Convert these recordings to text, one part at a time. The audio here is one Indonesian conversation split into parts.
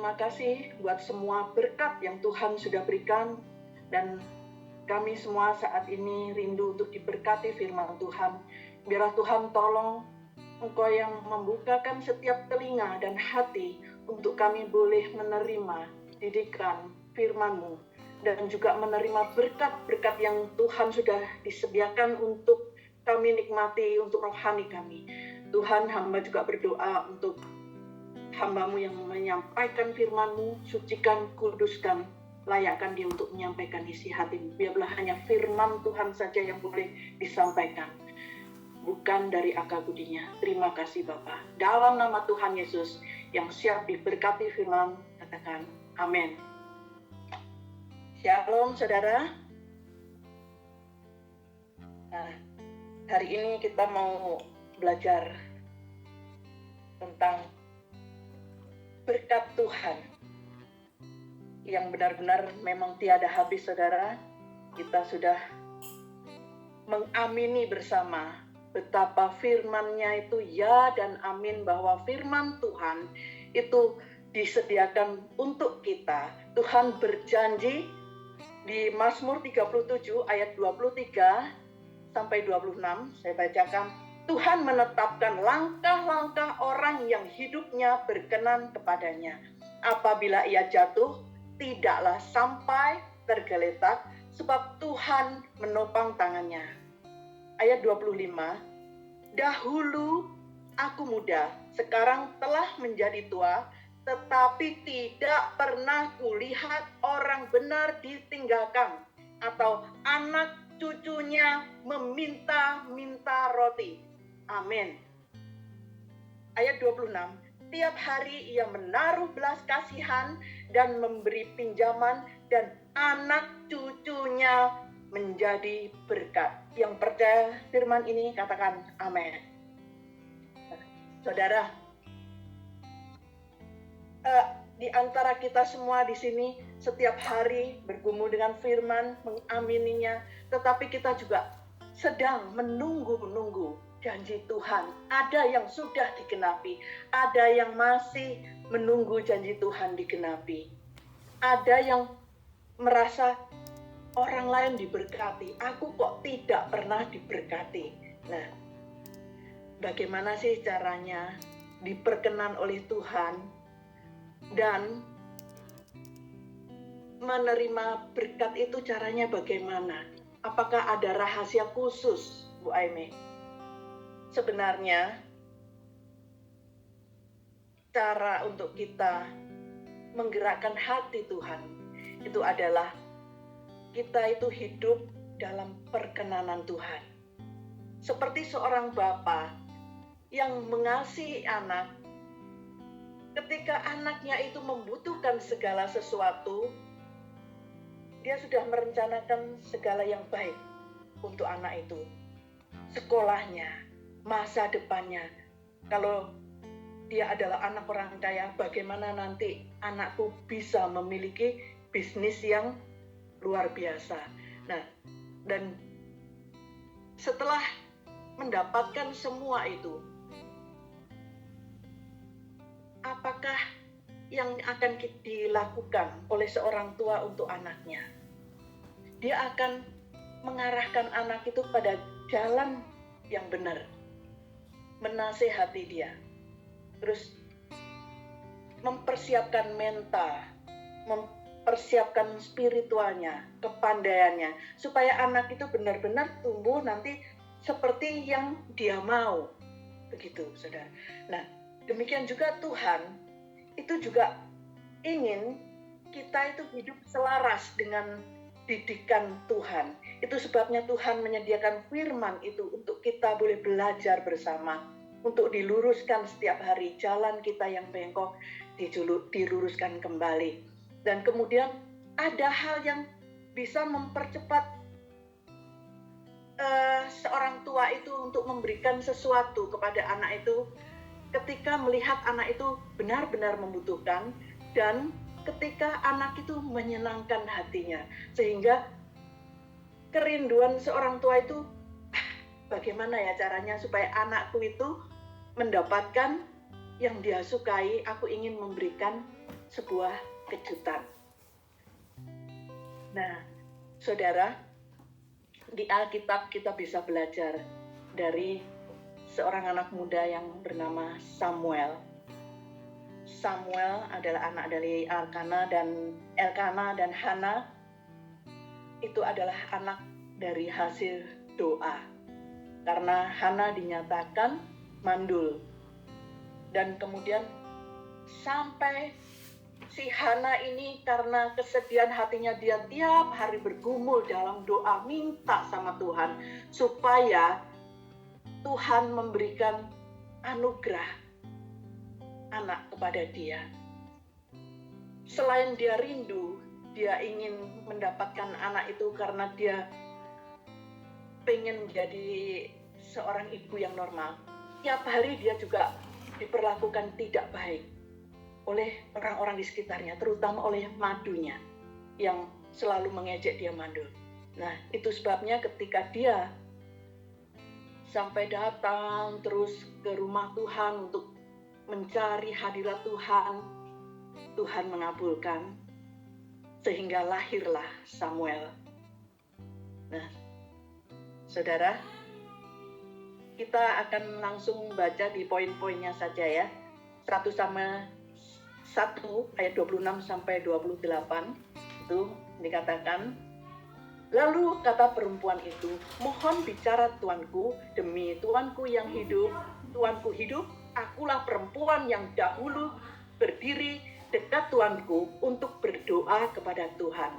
terima kasih buat semua berkat yang Tuhan sudah berikan, dan kami semua saat ini rindu untuk diberkati firman Tuhan. Biarlah Tuhan tolong Engkau yang membukakan setiap telinga dan hati untuk kami boleh menerima didikan firman-Mu dan juga menerima berkat-berkat yang Tuhan sudah disediakan untuk kami nikmati, untuk rohani kami. Tuhan, hamba juga berdoa untuk hamba-Mu yang menyampaikan firman-Mu, sucikan, kuduskan, layakkan dia untuk menyampaikan isi hati-Mu. Biarlah hanya firman Tuhan saja yang boleh disampaikan, bukan dari akal budinya. Terima kasih Bapa. Dalam nama Tuhan Yesus yang siap diberkati firman, katakan amin. Shalom saudara. Nah, hari ini kita mau belajar tentang berkat Tuhan yang benar-benar memang tiada habis saudara. Kita sudah mengamini bersama betapa firman-Nya itu ya dan amin, bahwa firman Tuhan itu disediakan untuk kita. Tuhan berjanji di Mazmur 37 ayat 23 sampai 26, saya bacakan. Tuhan menetapkan langkah-langkah orang yang hidupnya berkenan kepadanya. Apabila ia jatuh, tidaklah sampai tergeletak, sebab Tuhan menopang tangannya. Ayat 25, dahulu aku muda, sekarang telah menjadi tua, tetapi tidak pernah kulihat orang benar ditinggalkan, atau anak cucunya meminta-minta roti. Amin. Ayat 26, tiap hari ia menaruh belas kasihan dan memberi pinjaman, dan anak cucunya menjadi berkat. Yang percaya firman ini katakan amin. Saudara, di antara kita semua di sini setiap hari bergumul dengan firman, mengamininya, tetapi kita juga sedang menunggu janji Tuhan. Ada yang sudah digenapi, ada yang masih menunggu janji Tuhan digenapi. Ada yang merasa orang lain diberkati, aku kok tidak pernah diberkati. Nah, bagaimana sih caranya diperkenan oleh Tuhan dan menerima berkat itu? Caranya bagaimana? Apakah ada rahasia khusus, Bu Aime? Sebenarnya cara untuk kita menggerakkan hati Tuhan itu adalah kita itu hidup dalam perkenanan Tuhan. Seperti seorang bapa yang mengasihi anak, ketika anaknya itu membutuhkan segala sesuatu, dia sudah merencanakan segala yang baik untuk anak itu. Sekolahnya, masa depannya. Kalau dia adalah anak orang kaya, bagaimana nanti anakku bisa memiliki bisnis yang luar biasa. Nah, dan setelah mendapatkan semua itu, apakah yang akan dilakukan oleh seorang tua untuk anaknya? Dia akan mengarahkan anak itu pada jalan yang benar, menasehati dia, terus mempersiapkan mental, mempersiapkan spiritualnya, kepandaiannya, supaya anak itu benar-benar tumbuh nanti seperti yang dia mau. Begitu, saudara. Nah, demikian juga Tuhan itu juga ingin kita itu hidup selaras dengan didikan Tuhan. Itu sebabnya Tuhan menyediakan firman itu untuk kita boleh belajar bersama, untuk diluruskan setiap hari jalan kita yang bengkok, diluruskan kembali. Dan kemudian ada hal yang bisa mempercepat seorang tua itu untuk memberikan sesuatu kepada anak itu ketika melihat anak itu benar-benar membutuhkan, dan ketika anak itu menyenangkan hatinya, sehingga kerinduan seorang tua itu, bagaimana ya caranya supaya anakku itu mendapatkan yang dia sukai, aku ingin memberikan sebuah kejutan. Nah, saudara, di Alkitab kita bisa belajar dari seorang anak muda yang bernama Samuel. Samuel adalah anak dari Elkana dan Hana. Itu adalah anak dari hasil doa. Karena Hana dinyatakan mandul. Dan kemudian sampai si Hana ini karena kesedihan hatinya dia tiap hari bergumul dalam doa minta sama Tuhan supaya Tuhan memberikan anugerah anak kepada dia. Selain dia rindu, dia ingin mendapatkan anak itu karena dia pengen jadi seorang ibu yang normal. Tiap hari dia juga diperlakukan tidak baik oleh orang-orang di sekitarnya, terutama oleh madunya yang selalu mengejek dia mandul. Nah, itu sebabnya ketika dia sampai datang terus ke rumah Tuhan untuk mencari hadirat Tuhan, Tuhan mengabulkan sehingga lahirlah Samuel. Nah, saudara, kita akan langsung baca di poin-poinnya saja ya. 1 Samuel 1 ayat 26 sampai 28 itu dikatakan, lalu kata perempuan itu, mohon bicara tuanku, demi tuanku yang hidup, tuanku hidup, akulah perempuan yang dahulu berdiri dekat tuanku untuk berdoa kepada Tuhan.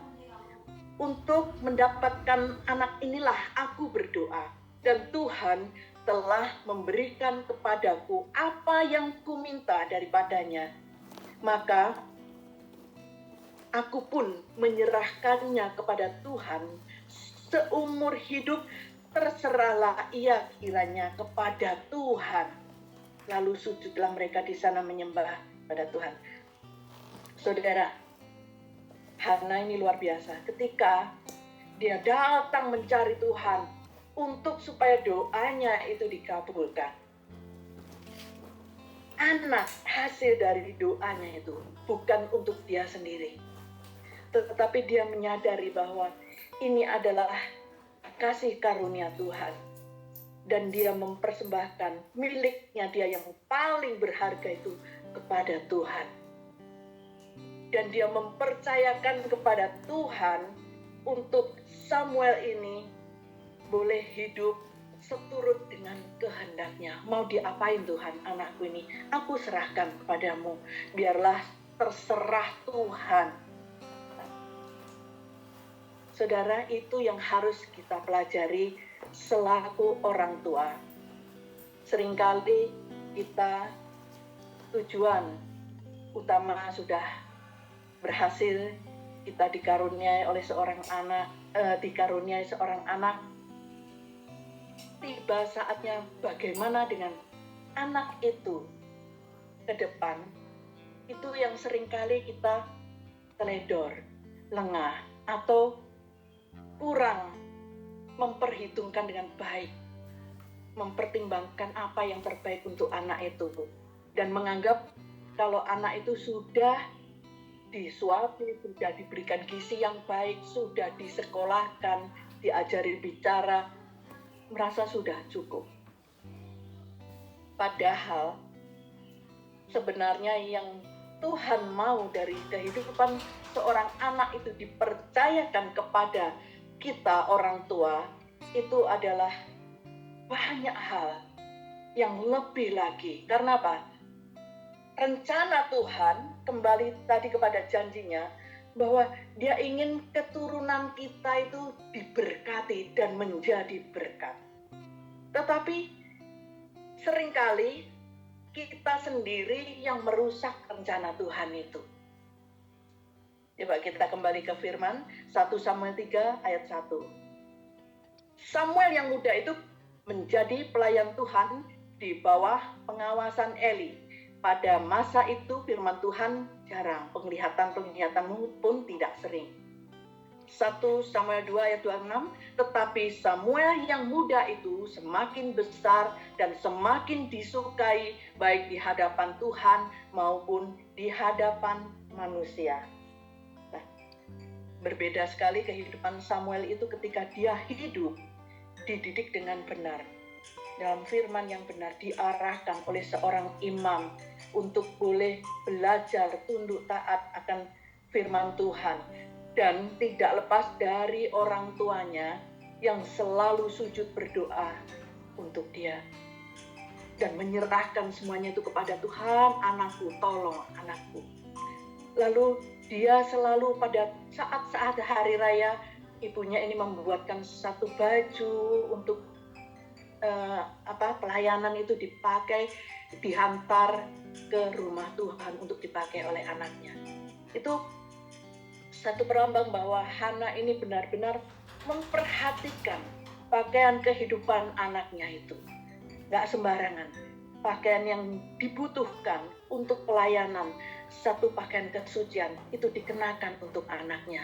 Untuk mendapatkan anak inilah aku berdoa, dan Tuhan telah memberikan kepadaku apa yang kuminta daripadanya. Maka aku pun menyerahkannya kepada Tuhan seumur hidup, terserahlah ia kiranya kepada Tuhan. Lalu sujudlah mereka di sana menyembah pada Tuhan. Saudara, Hana ini luar biasa. Ketika dia datang mencari Tuhan untuk supaya doanya itu dikabulkan. Anak hasil dari doanya itu bukan untuk dia sendiri. Tetapi dia menyadari bahwa ini adalah kasih karunia Tuhan. Dan dia mempersembahkan miliknya dia yang paling berharga itu kepada Tuhan. Dan dia mempercayakan kepada Tuhan untuk Samuel ini boleh hidup seturut dengan kehendaknya. Mau diapain Tuhan anakku ini? Aku serahkan kepadamu. Biarlah terserah Tuhan. Saudara, itu yang harus kita pelajari selaku orang tua. Seringkali kita tujuan utama sudah berhasil, kita dikaruniai seorang anak. Tiba saatnya bagaimana dengan anak itu ke depan, itu yang seringkali kita teledor, lengah, atau kurang memperhitungkan dengan baik, mempertimbangkan apa yang terbaik untuk anak itu, dan menganggap kalau anak itu sudah disuapi, sudah diberikan gizi yang baik, sudah disekolahkan, diajari bicara, merasa sudah cukup. Padahal sebenarnya yang Tuhan mau dari kehidupan seorang anak itu dipercayakan kepada kita orang tua, itu adalah banyak hal yang lebih lagi. Karena apa? Rencana Tuhan kembali tadi kepada janjinya bahwa dia ingin keturunan kita itu diberkati dan menjadi berkat. Tetapi seringkali kita sendiri yang merusak rencana Tuhan itu. Coba kita kembali ke firman 1 Samuel 3 ayat 1. Samuel yang muda itu menjadi pelayan Tuhan di bawah pengawasan Eli. Pada masa itu firman Tuhan jarang, penglihatanmu pun tidak sering. 1 Samuel 2 ayat 26, tetapi Samuel yang muda itu semakin besar dan semakin disukai baik di hadapan Tuhan maupun di hadapan manusia. Nah, berbeda sekali kehidupan Samuel itu ketika dia hidup dididik dengan benar. Dalam firman yang benar diarahkan oleh seorang imam untuk boleh belajar tunduk taat akan firman Tuhan dan tidak lepas dari orang tuanya yang selalu sujud berdoa untuk dia dan menyerahkan semuanya itu kepada Tuhan. Anakku, tolong anakku. Lalu dia selalu pada saat-saat hari raya, ibunya ini membuatkan satu baju untuk pelayanan itu dipakai, dihantar ke rumah Tuhan untuk dipakai oleh anaknya. Itu satu perlambang bahwa Hana ini benar-benar memperhatikan pakaian kehidupan anaknya itu. Gak sembarangan. Pakaian yang dibutuhkan untuk pelayanan, satu pakaian kesucian itu dikenakan untuk anaknya.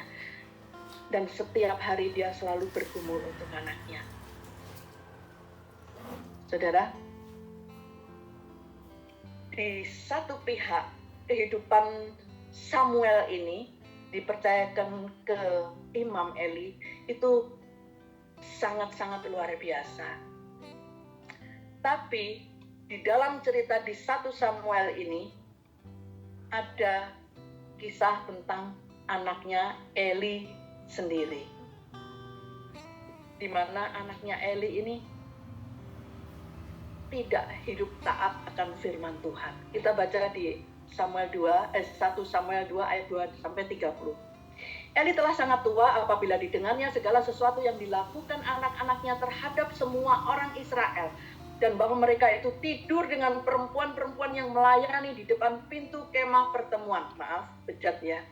Dan setiap hari dia selalu bergumul untuk anaknya. Saudara, di satu pihak kehidupan Samuel ini dipercayakan ke Imam Eli itu sangat-sangat luar biasa. Tapi di dalam cerita di 1 Samuel ini ada kisah tentang anaknya Eli sendiri. Di mana anaknya Eli ini tidak hidup taat akan firman Tuhan. Kita baca di 1 Samuel 2 ayat 2 sampai 30. Eli telah sangat tua apabila didengarnya segala sesuatu yang dilakukan anak-anaknya terhadap semua orang Israel, dan bahwa mereka itu tidur dengan perempuan-perempuan yang melayani di depan pintu kemah pertemuan. Maaf, bejat ya.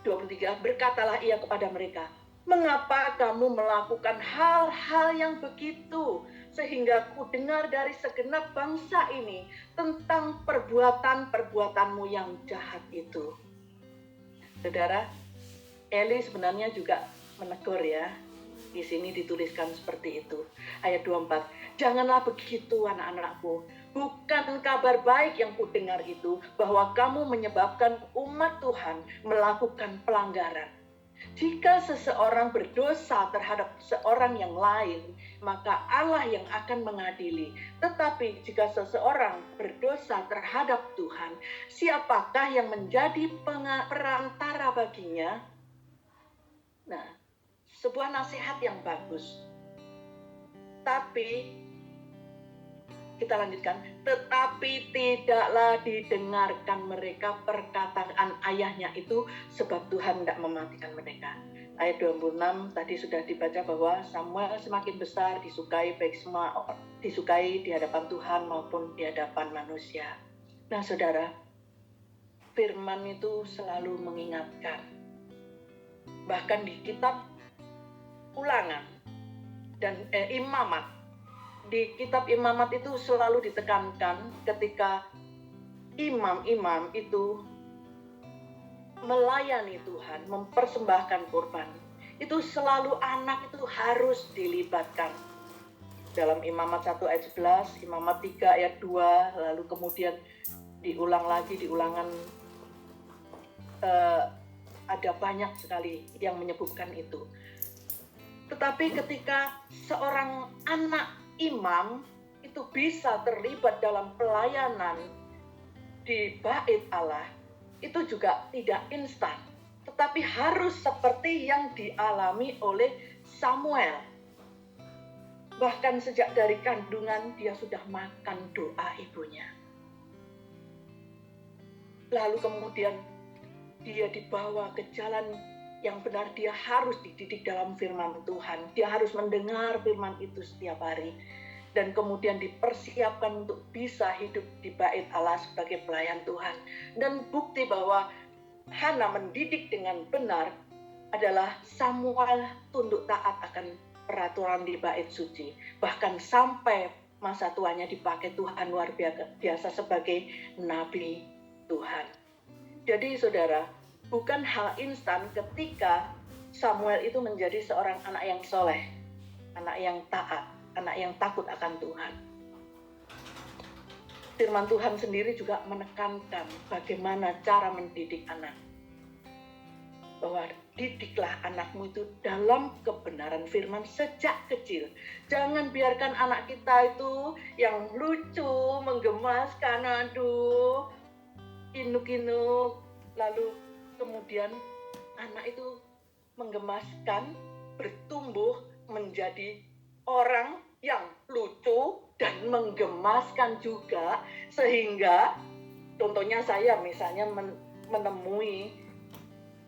23, berkatalah ia kepada mereka, mengapa kamu melakukan hal-hal yang begitu, sehingga ku dengar dari segenap bangsa ini tentang perbuatan-perbuatanmu yang jahat itu. Saudara, Eli sebenarnya juga menegur ya. Di sini dituliskan seperti itu. Ayat 24, janganlah begitu anak-anakku. Bukan kabar baik yang ku dengar itu, bahwa kamu menyebabkan umat Tuhan melakukan pelanggaran. Jika seseorang berdosa terhadap seorang yang lain, maka Allah yang akan mengadili. Tetapi jika seseorang berdosa terhadap Tuhan, siapakah yang menjadi perantara baginya? Nah, sebuah nasihat yang bagus. Tapi kita lanjutkan, tetapi tidaklah didengarkan mereka perkataan ayahnya itu, sebab Tuhan tidak mematikan mereka. Ayat 26 tadi sudah dibaca bahwa Samuel semakin besar disukai di hadapan Tuhan maupun di hadapan manusia. Nah saudara, firman itu selalu mengingatkan. Bahkan di kitab Ulangan dan Imamat, di kitab Imamat itu selalu ditekankan ketika imam-imam itu melayani Tuhan, mempersembahkan korban, itu selalu anak itu harus dilibatkan. Dalam Imamat 1 ayat 11, Imamat 3 ayat 2, lalu kemudian diulang lagi di Ulangan, ada banyak sekali yang menyebutkan itu. Tetapi ketika seorang anak imam itu bisa terlibat dalam pelayanan di bait Allah, itu juga tidak instan, tetapi harus seperti yang dialami oleh Samuel. Bahkan sejak dari kandungan dia sudah makan doa ibunya. Lalu kemudian dia dibawa ke jalan yang benar, dia harus dididik dalam firman Tuhan. Dia harus mendengar firman itu setiap hari. Dan kemudian dipersiapkan untuk bisa hidup di bait Allah sebagai pelayan Tuhan. Dan bukti bahwa Hana mendidik dengan benar adalah Samuel tunduk taat akan peraturan di bait suci. Bahkan sampai masa tuanya dipakai Tuhan luar biasa sebagai nabi Tuhan. Jadi saudara, bukan hal instan ketika Samuel itu menjadi seorang anak yang soleh, anak yang taat, anak yang takut akan Tuhan. firman Tuhan sendiri juga menekankan bagaimana cara mendidik anak. Bahwa didiklah anakmu itu dalam kebenaran firman sejak kecil. Jangan biarkan anak kita itu yang lucu, menggemaskan, aduh, inuk-inuk, lalu kemudian anak itu menggemaskan, bertumbuh menjadi orang yang lucu dan menggemaskan juga, sehingga contohnya saya misalnya menemui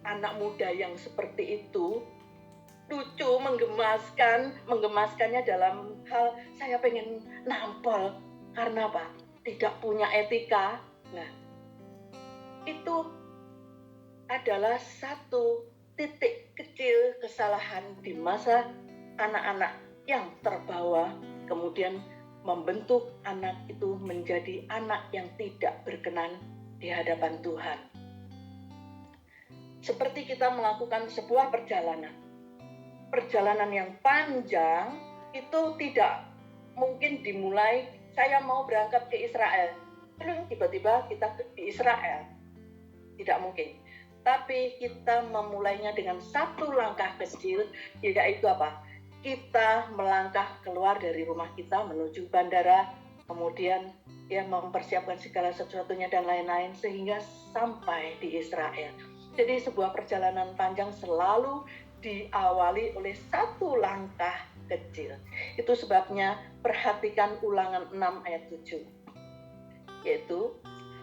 anak muda yang seperti itu, lucu, menggemaskannya dalam hal saya pengen nampol karena apa? Tidak punya etika. Nah, itu adalah satu titik kecil kesalahan di masa anak-anak yang terbawa, kemudian membentuk anak itu menjadi anak yang tidak berkenan di hadapan Tuhan. Seperti kita melakukan sebuah perjalanan yang panjang, itu tidak mungkin dimulai, saya mau berangkat ke Israel, tiba-tiba kita di Israel. Tidak mungkin. Tapi kita memulainya dengan satu langkah kecil, yaitu apa? Kita melangkah keluar dari rumah kita menuju bandara, kemudian mempersiapkan segala sesuatunya dan lain-lain sehingga sampai di Israel. Jadi sebuah perjalanan panjang selalu diawali oleh satu langkah kecil. Itu sebabnya perhatikan Ulangan 6 ayat 7. Yaitu,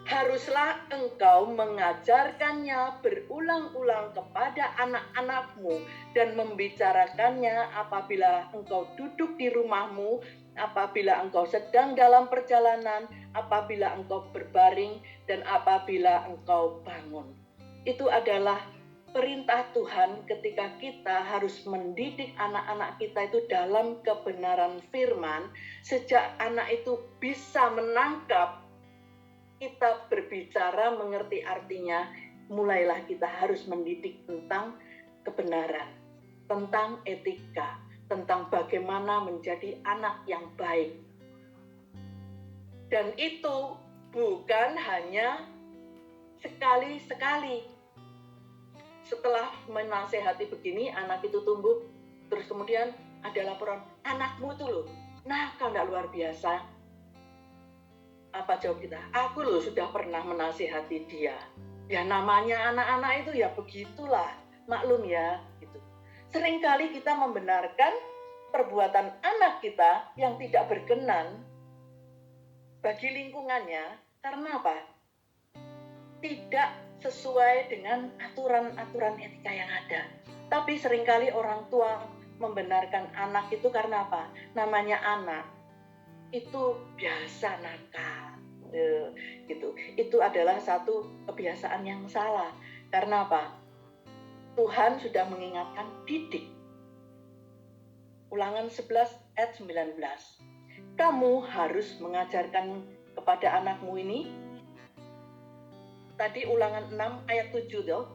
haruslah engkau mengajarkannya berulang-ulang kepada anak-anakmu dan membicarakannya apabila engkau duduk di rumahmu, apabila engkau sedang dalam perjalanan, apabila engkau berbaring, dan apabila engkau bangun. Itu adalah perintah Tuhan ketika kita harus mendidik anak-anak kita itu dalam kebenaran firman. Sejak anak itu bisa menangkap kita berbicara, mengerti artinya, mulailah kita harus mendidik tentang kebenaran, tentang etika, tentang bagaimana menjadi anak yang baik. Dan itu bukan hanya sekali-sekali. Setelah menasehati begini, anak itu tumbuh, terus kemudian ada laporan, anakmu tuh loh, nakal nggak luar biasa. Apa jawab kita? Aku loh sudah pernah menasehati dia. Ya namanya anak-anak itu ya begitulah, maklum ya. Gitu. Seringkali kita membenarkan perbuatan anak kita yang tidak berkenan bagi lingkungannya, karena apa? Tidak sesuai dengan aturan-aturan etika yang ada. Tapi seringkali orang tua membenarkan anak itu karena apa? Namanya anak itu biasa nakal, gitu. Itu adalah satu kebiasaan yang salah. Karena apa? Tuhan sudah mengingatkan, didik. Ulangan 11 ayat 19. Kamu harus mengajarkan kepada anakmu ini. Tadi Ulangan 6 ayat 7 tuh.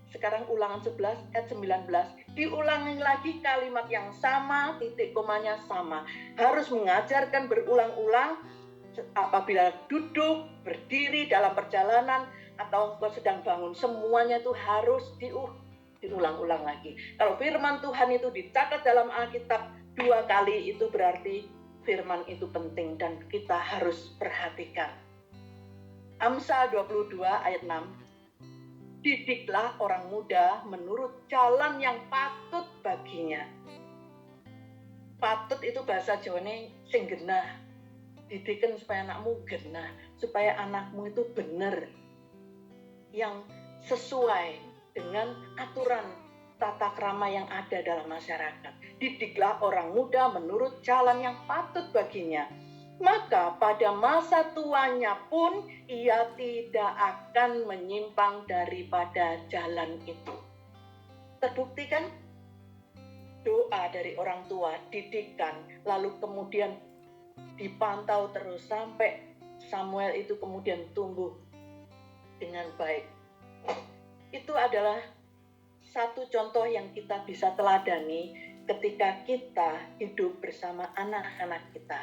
Sekarang Ulangan 11 ayat 19. Diulangi lagi kalimat yang sama, titik komanya sama. Harus mengajarkan berulang-ulang apabila duduk, berdiri dalam perjalanan, atau engkau sedang bangun. Semuanya itu harus diulang-ulang lagi. Kalau firman Tuhan itu dicatat dalam Alkitab 2 kali, itu berarti firman itu penting dan kita harus perhatikan. Amsal 22 ayat 6. Didiklah orang muda menurut jalan yang patut baginya. Patut itu bahasa Jawane sing genah. Didikan supaya anakmu genah, supaya anakmu itu benar, yang sesuai dengan aturan tata krama yang ada dalam masyarakat. Didiklah orang muda menurut jalan yang patut baginya. Maka pada masa tuanya pun ia tidak akan menyimpang daripada jalan itu. Terbukti kan? Doa dari orang tua, didikan, lalu kemudian dipantau terus sampai Samuel itu kemudian tumbuh dengan baik. Itu adalah satu contoh yang kita bisa teladani ketika kita hidup bersama anak-anak kita.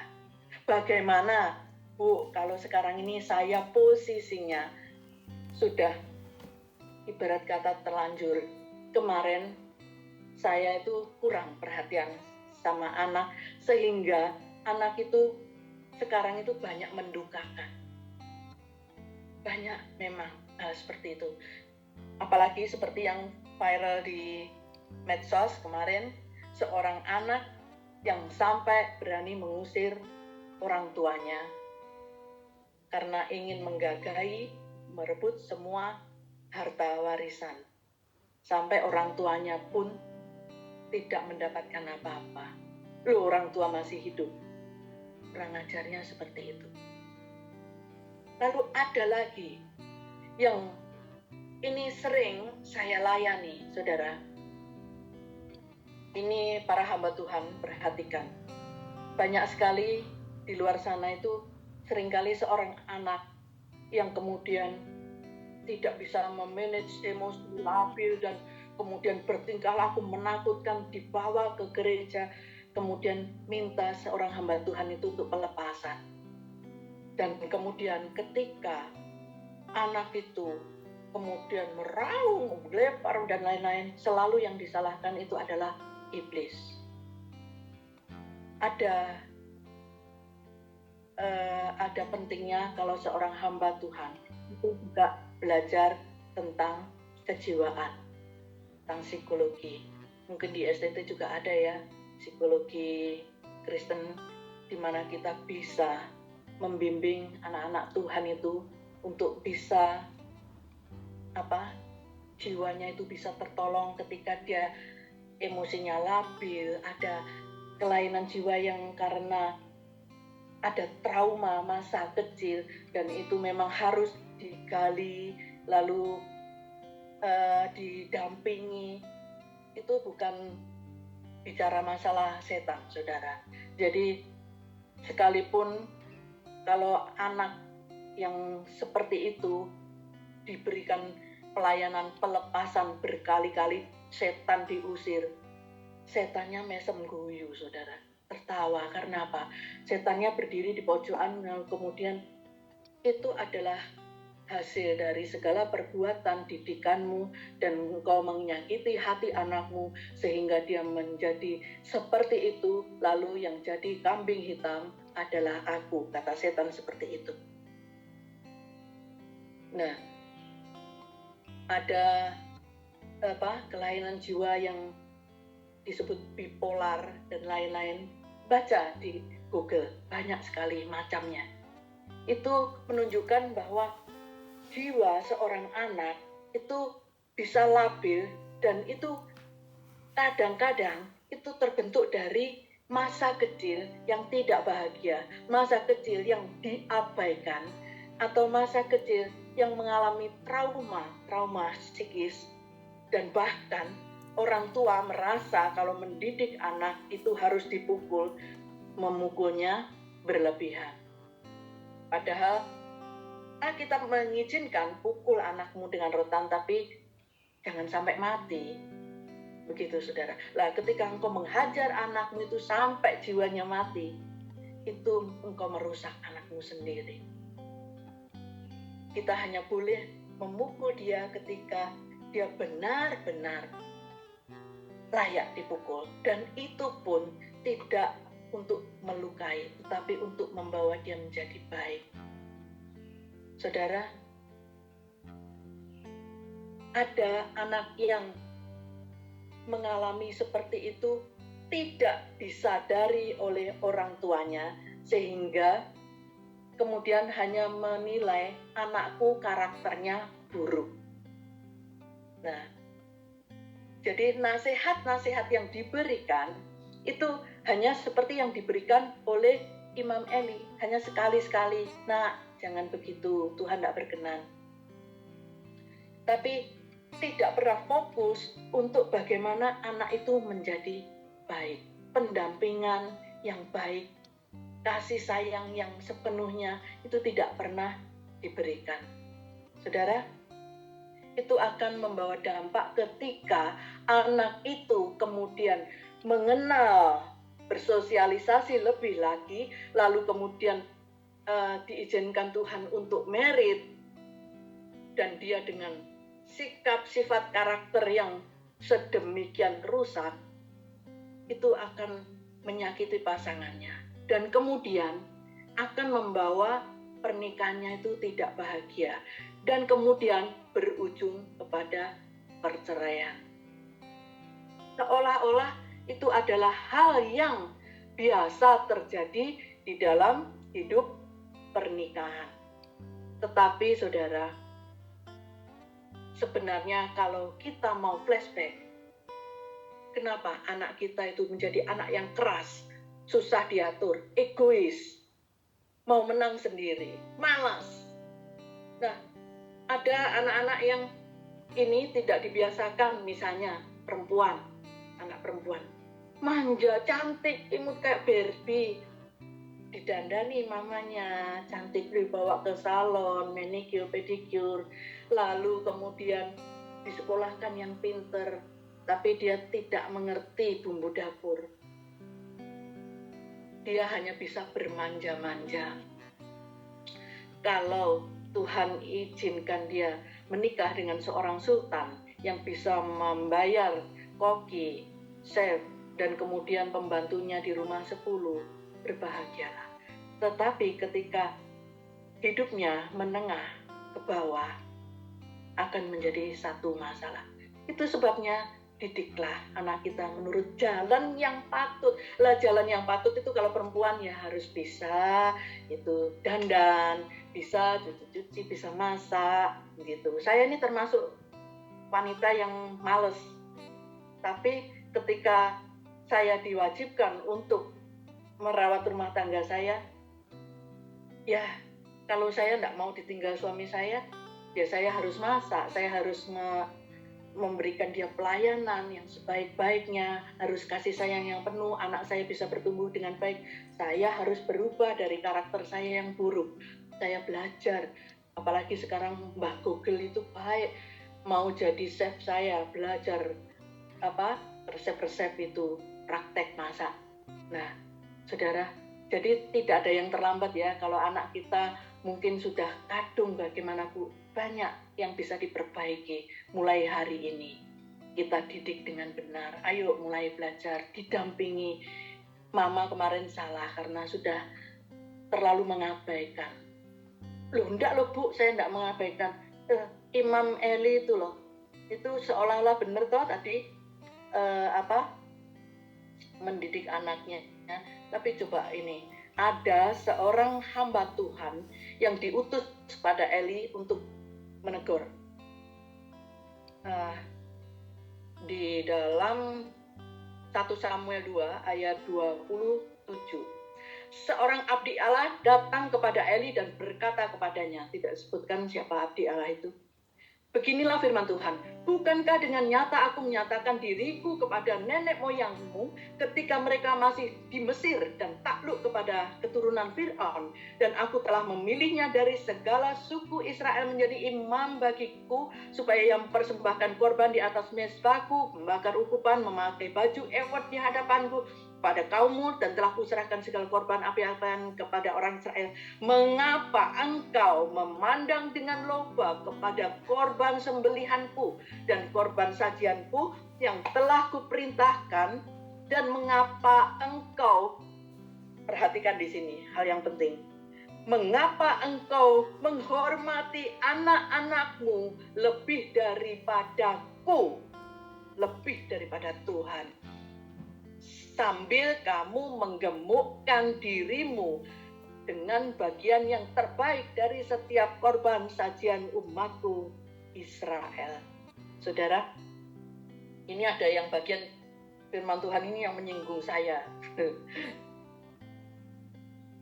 Bagaimana Bu, kalau sekarang ini saya posisinya sudah ibarat kata terlanjur. Kemarin saya itu kurang perhatian sama anak, sehingga anak itu sekarang itu banyak mendukakan. Banyak memang seperti itu. Apalagi seperti yang viral di medsos kemarin, seorang anak yang sampai berani mengusir orang tuanya karena ingin menggagahi, merebut semua harta warisan. Sampai orang tuanya pun tidak mendapatkan apa-apa. Loh, orang tua masih hidup. Kurang ajarnya seperti itu. Lalu ada lagi yang ini sering saya layani, saudara. Ini para hamba Tuhan, perhatikan. Banyak sekali di luar sana itu seringkali seorang anak yang kemudian tidak bisa memanage emosi, labil, dan kemudian bertingkah laku menakutkan, dibawa ke gereja, kemudian minta seorang hamba Tuhan itu untuk pelepasan. Dan kemudian ketika anak itu kemudian meraung, melepar, dan lain-lain, selalu yang disalahkan itu adalah iblis. Ada pentingnya kalau seorang hamba Tuhan itu juga belajar tentang kejiwaan, tentang psikologi. Mungkin di STT juga ada ya, psikologi Kristen, di mana kita bisa membimbing anak-anak Tuhan itu untuk bisa jiwanya itu bisa tertolong ketika dia emosinya labil, ada kelainan jiwa yang karena ada trauma masa kecil, dan itu memang harus digali lalu didampingi. Itu bukan bicara masalah setan, saudara. Jadi sekalipun kalau anak yang seperti itu diberikan pelayanan pelepasan berkali-kali, setan diusir, setannya mesem guyu, saudara, tertawa. Karena apa? Setannya berdiri di pojokan, kemudian itu adalah hasil dari segala perbuatan didikanmu, dan engkau menyakiti hati anakmu sehingga dia menjadi seperti itu, lalu yang jadi kambing hitam adalah aku, kata setan seperti itu. Nah, ada kelainan jiwa yang disebut bipolar dan lain-lain. Baca di Google, banyak sekali macamnya. Itu menunjukkan bahwa jiwa seorang anak itu bisa labil, dan itu kadang-kadang itu terbentuk dari masa kecil yang tidak bahagia, masa kecil yang diabaikan, atau masa kecil yang mengalami trauma psikis, dan bahkan orang tua merasa kalau mendidik anak itu harus dipukul, memukulnya berlebihan. Padahal kita mengizinkan pukul anakmu dengan rotan, tapi jangan sampai mati. Begitu, saudara. Lah, ketika engkau menghajar anakmu itu sampai jiwanya mati, itu engkau merusak anakmu sendiri. Kita hanya boleh memukul dia ketika dia benar-benar layak dipukul, dan itu pun tidak untuk melukai, tetapi untuk membawa dia menjadi baik. Saudara, ada anak yang mengalami seperti itu tidak disadari oleh orang tuanya, sehingga kemudian hanya menilai anakku karakternya buruk. Nah, jadi nasihat-nasihat yang diberikan itu hanya seperti yang diberikan oleh Imam Eli, hanya sekali-sekali. Nah, jangan begitu, Tuhan tidak berkenan. Tapi tidak pernah fokus untuk bagaimana anak itu menjadi baik, pendampingan yang baik, kasih sayang yang sepenuhnya itu tidak pernah diberikan. Saudara, itu akan membawa dampak ketika anak itu kemudian mengenal, bersosialisasi lebih lagi, lalu kemudian diizinkan Tuhan untuk merit, dan dia dengan sikap sifat karakter yang sedemikian rusak, itu akan menyakiti pasangannya. Dan kemudian akan membawa pernikahannya itu tidak bahagia. Dan kemudian berujung kepada perceraian. Seolah-olah itu adalah hal yang biasa terjadi di dalam hidup pernikahan. Tetapi saudara, sebenarnya kalau kita mau flashback, kenapa anak kita itu menjadi anak yang keras, susah diatur, egois, mau menang sendiri, malas. Nah, ada anak-anak yang ini tidak dibiasakan, misalnya perempuan, anak perempuan, manja, cantik, imut kayak Barbie, didandani mamanya, cantik dibawa ke salon, manicure, pedicure, lalu kemudian disekolahkan yang pinter, tapi dia tidak mengerti bumbu dapur. Dia hanya bisa bermanja-manja. Kalau Tuhan izinkan dia menikah dengan seorang sultan yang bisa membayar koki, chef, dan kemudian pembantunya di rumah 10, berbahagialah. Tetapi ketika hidupnya menengah ke bawah, akan menjadi satu masalah. Itu sebabnya didiklah anak kita menurut jalan yang patut. Lah, jalan yang patut itu kalau perempuan ya harus bisa itu dandan, bisa cuci-cuci, bisa masak gitu. Saya ini termasuk wanita yang males. Tapi ketika saya diwajibkan untuk merawat rumah tangga saya, ya kalau saya tidak mau ditinggal suami saya, ya saya harus masak, saya harus memberikan dia pelayanan yang sebaik-baiknya, harus kasih sayang yang penuh, anak saya bisa bertumbuh dengan baik. Saya harus berubah dari karakter saya yang buruk. Saya belajar, apalagi sekarang Mbak Google itu baik, mau jadi chef saya belajar resep-resep itu, praktek masak. Nah, saudara, jadi tidak ada yang terlambat ya. Kalau anak kita mungkin sudah kadung bagaimana Bu, banyak yang bisa diperbaiki mulai hari ini. Kita didik dengan benar. Ayo mulai belajar, didampingi. Mama kemarin salah karena sudah terlalu mengabaikan. Loh, enggak loh Bu, saya enggak mengabaikan. Imam Eli itu loh, itu seolah-olah benar toh tadi mendidik anaknya. Tapi coba ini, ada seorang hamba Tuhan yang diutus pada Eli untuk menegur. Di dalam 1 Samuel 2 ayat 27. Seorang abdi Allah datang kepada Eli dan berkata kepadanya, tidak disebutkan siapa abdi Allah itu. Beginilah firman Tuhan, bukankah dengan nyata aku menyatakan diriku kepada nenek moyangmu ketika mereka masih di Mesir dan takluk kepada keturunan Fir'aun, dan aku telah memilihnya dari segala suku Israel menjadi imam bagiku, supaya ia mempersembahkan korban di atas mezbahku, membakar ukupan, memakai baju efod di hadapanku pada kaummu, dan telah kuserahkan segala korban api-apian kepada orang Israel. Mengapa engkau memandang dengan loba kepada korban sembelihanku dan korban sajianku yang telah kuperintahkan? Dan mengapa engkau, perhatikan di sini hal yang penting, mengapa engkau menghormati anak-anakmu lebih daripadaku, lebih daripada Tuhan, sambil kamu menggemukkan dirimu dengan bagian yang terbaik dari setiap korban sajian umatku Israel. Saudara, ini ada yang bagian firman Tuhan ini yang menyinggung saya.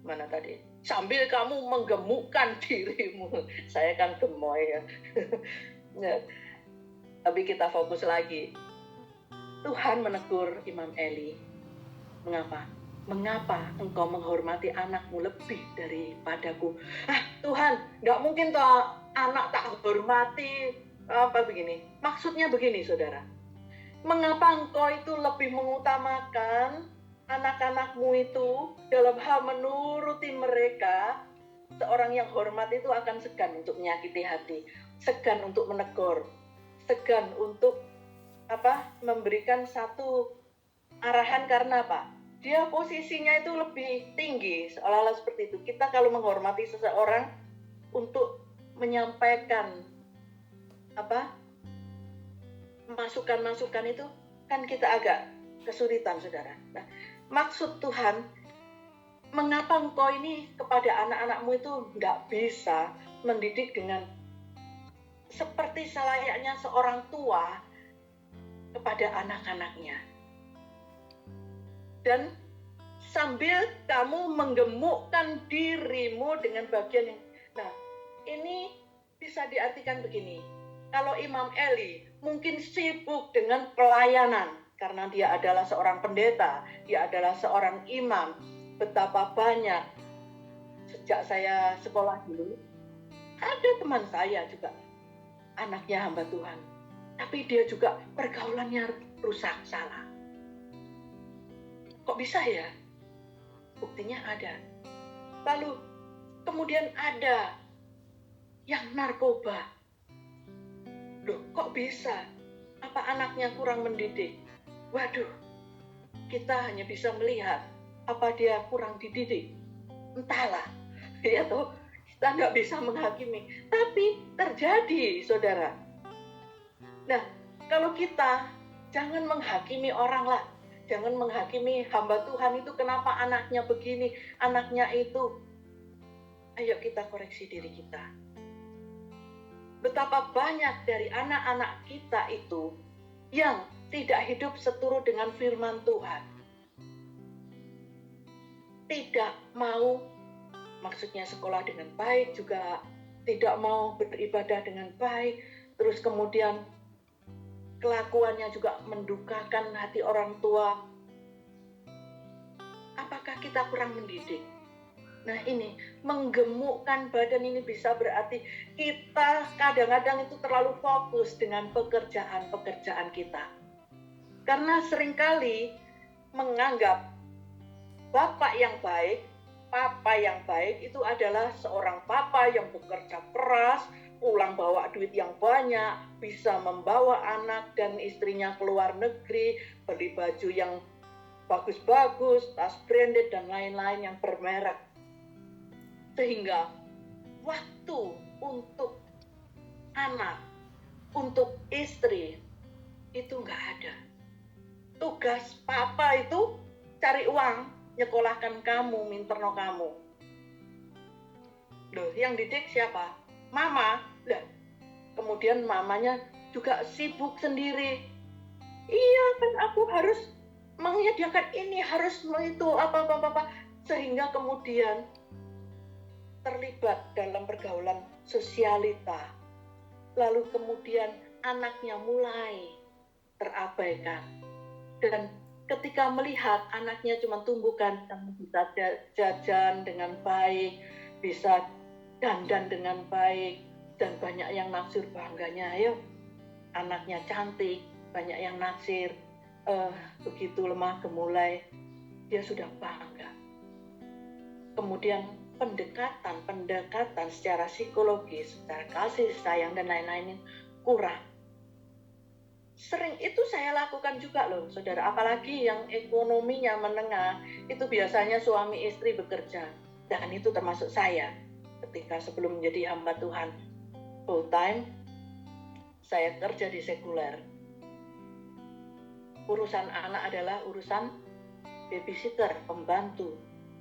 Mana tadi? Sambil kamu menggemukkan dirimu. Saya kan gemoy ya. Tapi kita fokus lagi. Tuhan menegur Imam Eli. Mengapa engkau menghormati anakmu lebih daripadaku? Tuhan, nggak mungkin toh anak tak hormati. Begini? Maksudnya begini, saudara. Mengapa engkau itu lebih mengutamakan anak-anakmu itu dalam hal menuruti mereka seorang yang hormat itu akan segan untuk menyakiti hati, segan untuk menegur, segan untuk memberikan satu arahan. Karena apa? Dia posisinya itu lebih tinggi, seolah-olah seperti itu. Kita kalau menghormati seseorang untuk menyampaikan masukan-masukan itu kan kita agak kesulitan, saudara. Nah, maksud Tuhan, mengapa engkau ini kepada anak-anakmu itu nggak bisa mendidik dengan seperti selayaknya seorang tua kepada anak-anaknya, dan sambil kamu menggemukkan dirimu dengan bagian yang, nah ini bisa diartikan begini. Kalau Imam Eli mungkin sibuk dengan pelayanan karena dia adalah seorang pendeta, dia adalah seorang imam. Betapa banyak sejak saya sekolah dulu, ada teman saya juga anaknya hamba Tuhan, tapi dia juga pergaulannya rusak, salah. Kok bisa ya? Buktinya ada. Lalu kemudian ada yang narkoba. Loh, kok bisa? Apa anaknya kurang mendidik? Waduh, kita hanya bisa melihat apa dia kurang dididik. Entahlah, ya toh, kita nggak bisa menghakimi. Tapi terjadi, saudara. Nah, kalau kita jangan menghakimi orang lah. Jangan menghakimi hamba Tuhan itu kenapa anaknya begini, anaknya itu. Ayo kita koreksi diri kita. Betapa banyak dari anak-anak kita itu yang tidak hidup seturut dengan firman Tuhan. Tidak mau, maksudnya sekolah dengan baik, juga tidak mau beribadah dengan baik, terus kemudian kelakuannya juga mendukakan hati orang tua. Apakah kita kurang mendidik? Nah ini, menggemukkan badan ini bisa berarti kita kadang-kadang itu terlalu fokus dengan pekerjaan-pekerjaan kita. Karena seringkali menganggap bapak yang baik, papa yang baik itu adalah seorang papa yang bekerja keras, pulang bawa duit yang banyak, bisa membawa anak dan istrinya ke luar negeri, beli baju yang bagus-bagus, tas branded dan lain-lain yang bermerek. Sehingga waktu untuk anak, untuk istri itu nggak ada. Tugas papa itu cari uang, nyekolahkan kamu, minterno kamu. Loh, yang didik siapa? Mama. Lah, kemudian mamanya juga sibuk sendiri. Iya kan, aku harus menyediakan ini, harus itu apa. Sehingga kemudian terlibat dalam pergaulan sosialita. Lalu kemudian anaknya mulai terabaikan. Dan ketika melihat anaknya cuma tumbuhkan, bisa jajan dengan baik, bisa dandan dengan baik, dan banyak yang naksir, bangganya, ayo anaknya cantik, banyak yang naksir, begitu lemah gemulai, dia sudah bangga. Kemudian pendekatan secara psikologis, secara kasih sayang dan lain-lain kurang. Sering itu saya lakukan juga loh, saudara, apalagi yang ekonominya menengah, itu biasanya suami istri bekerja, dan itu termasuk saya. Ketika sebelum menjadi hamba Tuhan full time, saya kerja di sekuler. Urusan anak adalah urusan babysitter, pembantu.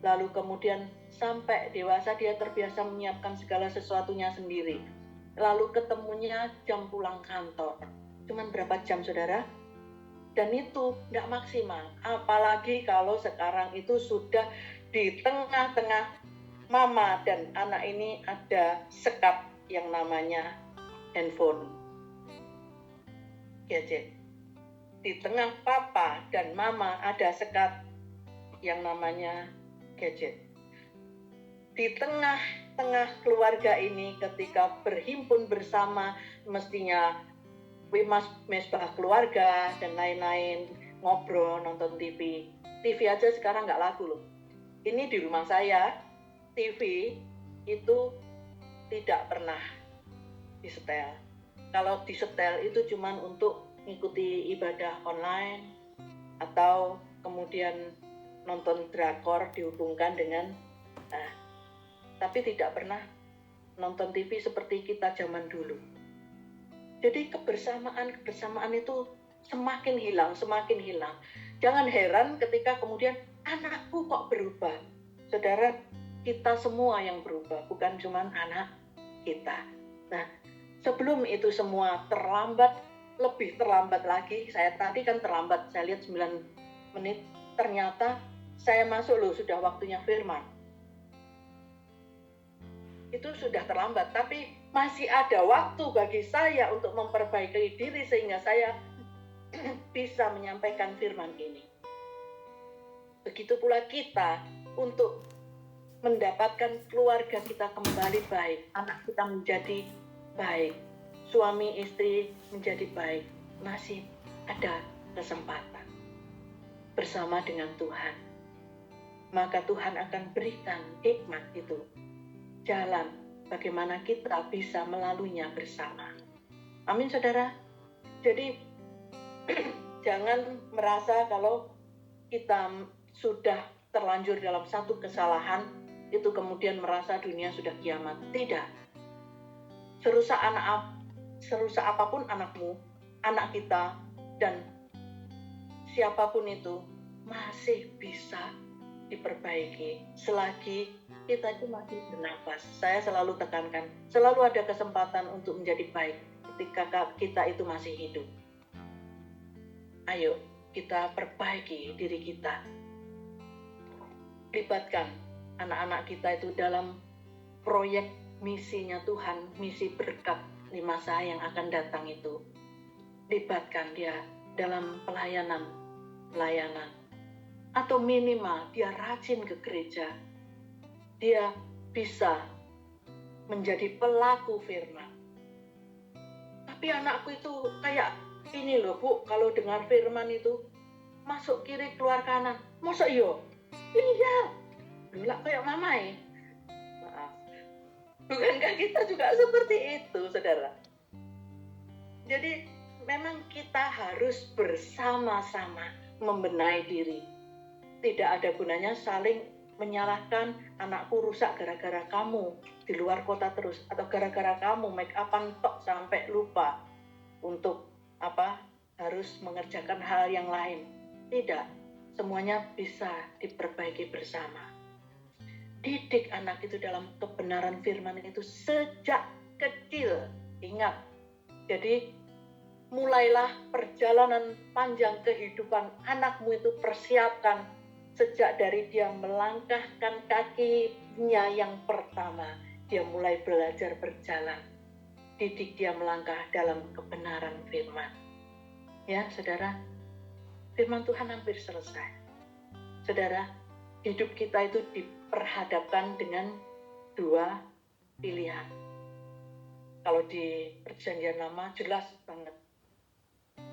Lalu kemudian sampai dewasa dia terbiasa menyiapkan segala sesuatunya sendiri. Lalu ketemunya jam pulang kantor. Cuman berapa jam, saudara? Dan itu tidak maksimal. Apalagi kalau sekarang itu sudah di tengah-tengah mama dan anak ini ada sekat yang namanya handphone, gadget. Di tengah papa dan mama ada sekat yang namanya gadget. Di tengah-tengah keluarga ini ketika berhimpun bersama, mestinya mesbah keluarga dan lain-lain, ngobrol, nonton TV aja sekarang nggak laku loh. Ini di rumah saya TV itu tidak pernah disetel. Kalau disetel itu cuma untuk mengikuti ibadah online atau kemudian nonton drakor dihubungkan dengan tapi tidak pernah nonton TV seperti kita zaman dulu. Jadi kebersamaan itu semakin hilang. Jangan heran ketika kemudian anakku kok berubah. Saudara, kita semua yang berubah, bukan cuma anak kita. Nah, sebelum itu semua terlambat, lebih terlambat lagi, saya tadi kan terlambat, saya lihat 9 menit, ternyata saya masuk sudah waktunya firman. Itu sudah terlambat, tapi masih ada waktu bagi saya untuk memperbaiki diri sehingga saya bisa menyampaikan firman ini. Begitu pula kita untuk mendapatkan keluarga kita kembali baik, anak kita menjadi baik, suami istri menjadi baik, masih ada kesempatan bersama dengan Tuhan. Maka Tuhan akan berikan hikmat itu, jalan bagaimana kita bisa melaluinya bersama. Amin, saudara. Jadi jangan merasa kalau kita sudah terlanjur dalam satu kesalahan itu kemudian merasa dunia sudah kiamat. Tidak. Serusak apapun anakmu, anak kita, dan siapapun itu masih bisa diperbaiki selagi kita itu masih bernafas. Saya selalu tekankan, selalu ada kesempatan untuk menjadi baik ketika kita itu masih hidup. Ayo kita perbaiki diri kita. Libatkan anak-anak kita itu dalam proyek misinya Tuhan, misi berkat di masa yang akan datang itu. Libatkan dia dalam pelayanan. Atau minimal dia rajin ke gereja. Dia bisa menjadi pelaku firman. Tapi anakku itu kayak ini loh Bu, kalau dengar firman itu masuk kiri keluar kanan. Masa iyo? Iya. Dulu kayak mama ya. Maaf. Bukankah kita juga seperti itu, saudara? Jadi memang kita harus bersama-sama membenahi diri. Tidak ada gunanya saling menyalahkan, anakku rusak gara-gara kamu di luar kota terus, atau gara-gara kamu make upan tok sampai lupa untuk harus mengerjakan hal yang lain. Tidak, semuanya bisa diperbaiki bersama. Didik anak itu dalam kebenaran firman itu sejak kecil. Ingat, jadi mulailah perjalanan panjang kehidupan anakmu itu, persiapkan sejak dari dia melangkahkan kakinya yang pertama, dia mulai belajar berjalan. Didik dia melangkah dalam kebenaran firman. Ya, saudara, firman Tuhan hampir selesai. Saudara, hidup kita itu diperhadapkan dengan 2 pilihan. Kalau di Perjanjian Lama jelas banget,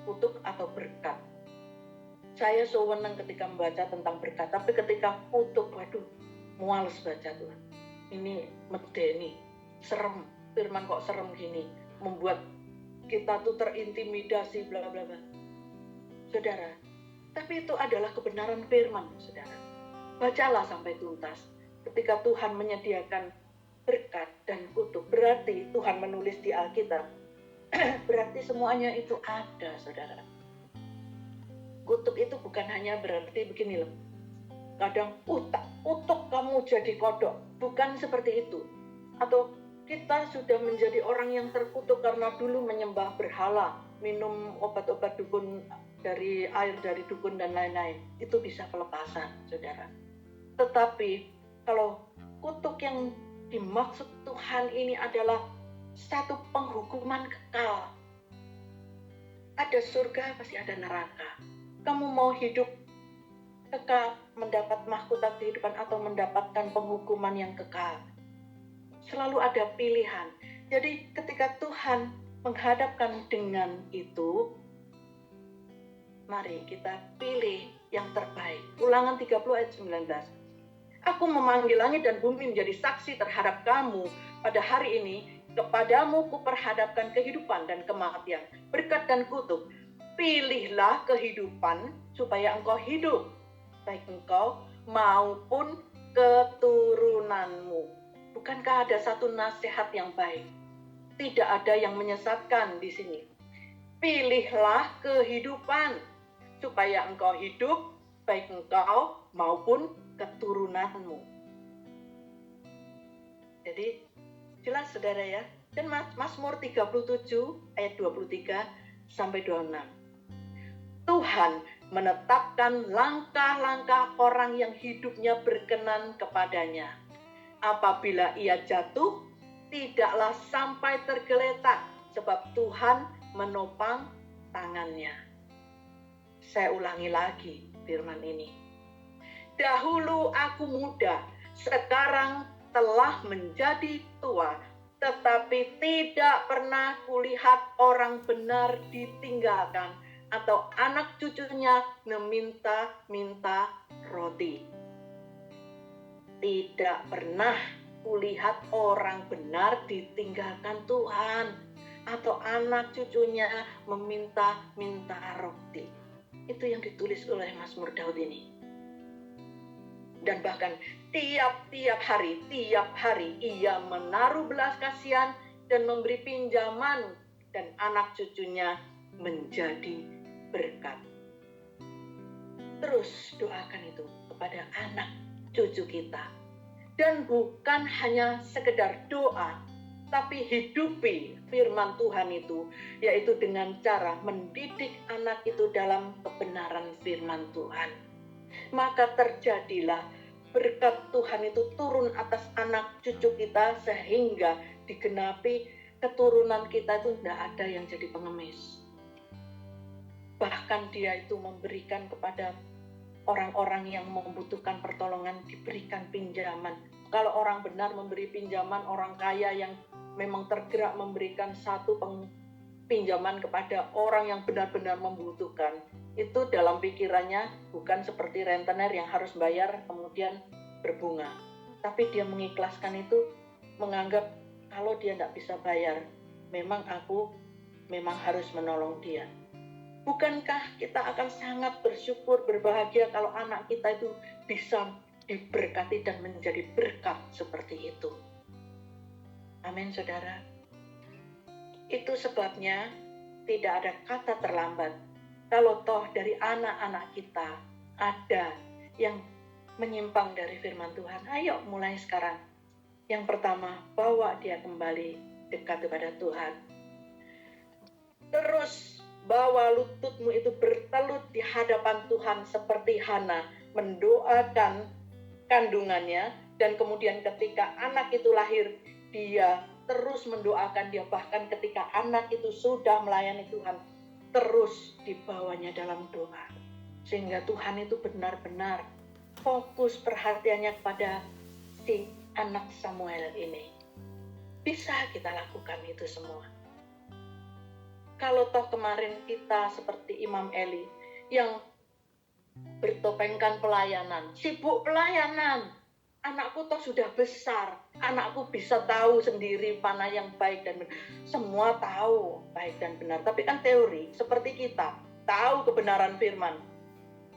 kutuk atau berkat. Saya sewenang ketika membaca tentang berkat, tapi ketika kutuk, waduh, muales baca Tuhan. Ini medeni, serem, firman kok serem gini, membuat kita tuh terintimidasi, bla bla bla. Saudara, tapi itu adalah kebenaran firman, saudara. Bacalah sampai tuntas. Ketika Tuhan menyediakan berkat dan kutuk, berarti Tuhan menulis di Alkitab. Berarti semuanya itu ada, saudara. Kutuk itu bukan hanya berarti begini loh. Kadang kutuk kamu jadi kodok. Bukan seperti itu. Atau kita sudah menjadi orang yang terkutuk karena dulu menyembah berhala, minum obat-obat dukun, dari air dari dukun dan lain-lain. Itu bisa pelepasan, saudara. Tetapi kalau kutuk yang dimaksud Tuhan ini adalah satu penghukuman kekal. Ada surga, pasti ada neraka. Kamu mau hidup kekal, mendapat mahkota kehidupan, atau mendapatkan penghukuman yang kekal. Selalu ada pilihan. Jadi ketika Tuhan menghadapkan dengan itu, mari kita pilih yang terbaik. Ulangan 30 ayat 19. Aku memanggil langit dan bumi menjadi saksi terhadap kamu pada hari ini. Kepadamu kuperhadapkan kehidupan dan kematian, berkat dan kutuk. Pilihlah kehidupan supaya engkau hidup, baik engkau maupun keturunanmu. Bukankah ada satu nasihat yang baik? Tidak ada yang menyesatkan di sini. Pilihlah kehidupan supaya engkau hidup, baik engkau maupun keturunanmu. Jadi jelas saudara ya. Dan Mazmur 37 ayat 23 sampai 26. Tuhan menetapkan langkah-langkah orang yang hidupnya berkenan kepadanya. Apabila ia jatuh, tidaklah sampai tergeletak, sebab Tuhan menopang tangannya. Saya ulangi lagi firman ini. Dahulu aku muda, sekarang telah menjadi tua, tetapi tidak pernah kulihat orang benar ditinggalkan atau anak cucunya meminta-minta roti. Tidak pernah kulihat orang benar ditinggalkan Tuhan atau anak cucunya meminta-minta roti. Itu yang ditulis oleh Mazmur Daud ini. Dan bahkan tiap hari ia menaruh belas kasihan dan memberi pinjaman, dan anak cucunya menjadi berkat. Terus doakan itu kepada anak cucu kita. Dan bukan hanya sekedar doa, tapi hidupi firman Tuhan itu, yaitu dengan cara mendidik anak itu dalam kebenaran firman Tuhan. Maka terjadilah berkat Tuhan itu turun atas anak cucu kita, sehingga digenapi keturunan kita itu tidak ada yang jadi pengemis. Bahkan dia itu memberikan kepada orang-orang yang membutuhkan pertolongan, diberikan pinjaman. Kalau orang benar memberi pinjaman, orang kaya yang memang tergerak memberikan satu pinjaman kepada orang yang benar-benar membutuhkan, itu dalam pikirannya bukan seperti rentenir yang harus bayar kemudian berbunga, tapi dia mengikhlaskan itu, menganggap kalau dia tidak bisa bayar, aku memang harus menolong dia. Bukankah kita akan sangat bersyukur, berbahagia kalau anak kita itu bisa diberkati dan menjadi berkat seperti itu? Amin, saudara. Itu sebabnya tidak ada kata terlambat. Kalau toh dari anak-anak kita ada yang menyimpang dari firman Tuhan, ayo mulai sekarang. Yang pertama, bawa dia kembali dekat kepada Tuhan. Terus bawa lututmu itu bertelut di hadapan Tuhan seperti Hana mendoakan kandungannya, dan kemudian ketika anak itu lahir, dia terus mendoakan dia, bahkan ketika anak itu sudah melayani Tuhan, terus dibawanya dalam doa. Sehingga Tuhan itu benar-benar fokus perhatiannya kepada si anak Samuel ini. Bisa kita lakukan itu semua. Kalau toh kemarin kita seperti Imam Eli yang bertopengkan pelayanan, sibuk pelayanan, anakku toh sudah besar, anakku bisa tahu sendiri mana yang baik dan benar. Semua tahu baik dan benar, tapi kan teori, seperti kita tahu kebenaran firman.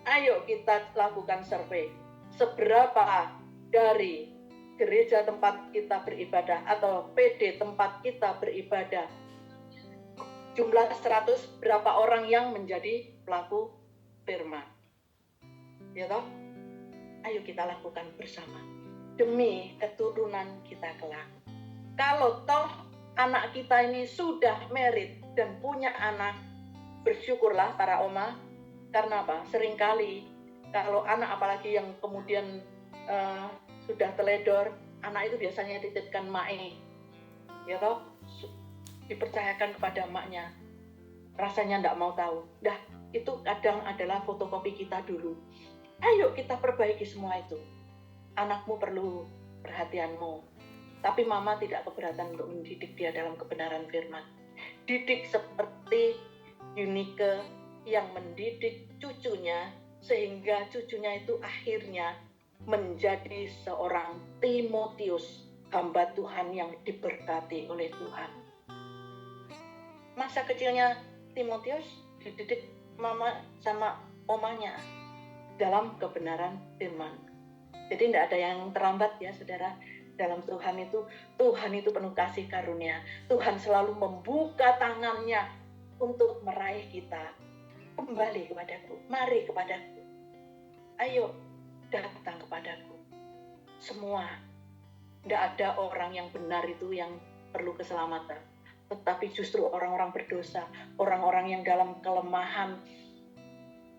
Ayo kita lakukan survei, seberapa dari gereja tempat kita beribadah atau PD tempat kita beribadah, jumlah 100, berapa orang yang menjadi pelaku firman? Ya toh? Ayo kita lakukan bersama demi keturunan kita kelak. Kalau toh anak kita ini sudah married dan punya anak, bersyukurlah para oma. Karena apa? Seringkali kalau anak apalagi yang kemudian sudah teledor, anak itu biasanya dititipkan mae, ya toh, dipercayakan kepada maknya, rasanya tidak mau tahu. Dah, itu kadang adalah fotokopi kita dulu. Ayo kita perbaiki semua itu. Anakmu perlu perhatianmu, tapi mama tidak keberatan untuk mendidik dia dalam kebenaran firman. Didik seperti Yunike yang mendidik cucunya, sehingga cucunya itu akhirnya menjadi seorang Timotius, hamba Tuhan yang diberkati oleh Tuhan. Masa kecilnya Timotius dididik mama sama omanya dalam kebenaran firman. Jadi tidak ada yang terlambat ya saudara. Dalam Tuhan itu penuh kasih karunia. Tuhan selalu membuka tangannya untuk meraih kita. Kembali kepadaku, mari kepadaku. Ayo datang kepadaku. Semua. Tidak ada orang yang benar itu yang perlu keselamatan. Tetapi justru orang-orang berdosa, orang-orang yang dalam kelemahan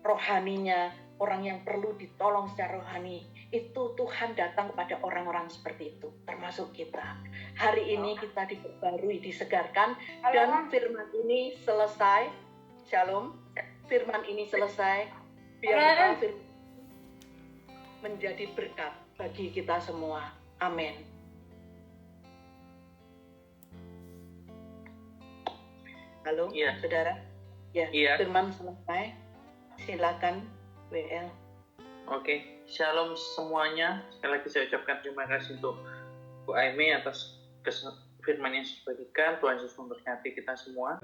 rohaninya, orang yang perlu ditolong secara rohani, itu Tuhan datang kepada orang-orang seperti itu, termasuk kita. Hari ini kita diperbarui, disegarkan, dan firman ini selesai. Shalom. Firman ini selesai. Biar firman menjadi berkat bagi kita semua. Amin. Halo, saudara. Ya, firman selesai. Silakan, WL. Oke, shalom semuanya. Sekali lagi saya ucapkan terima kasih untuk Bu Aimee atas firman yang sudah diberikan. Tuhan Yesus memberkati kita semua.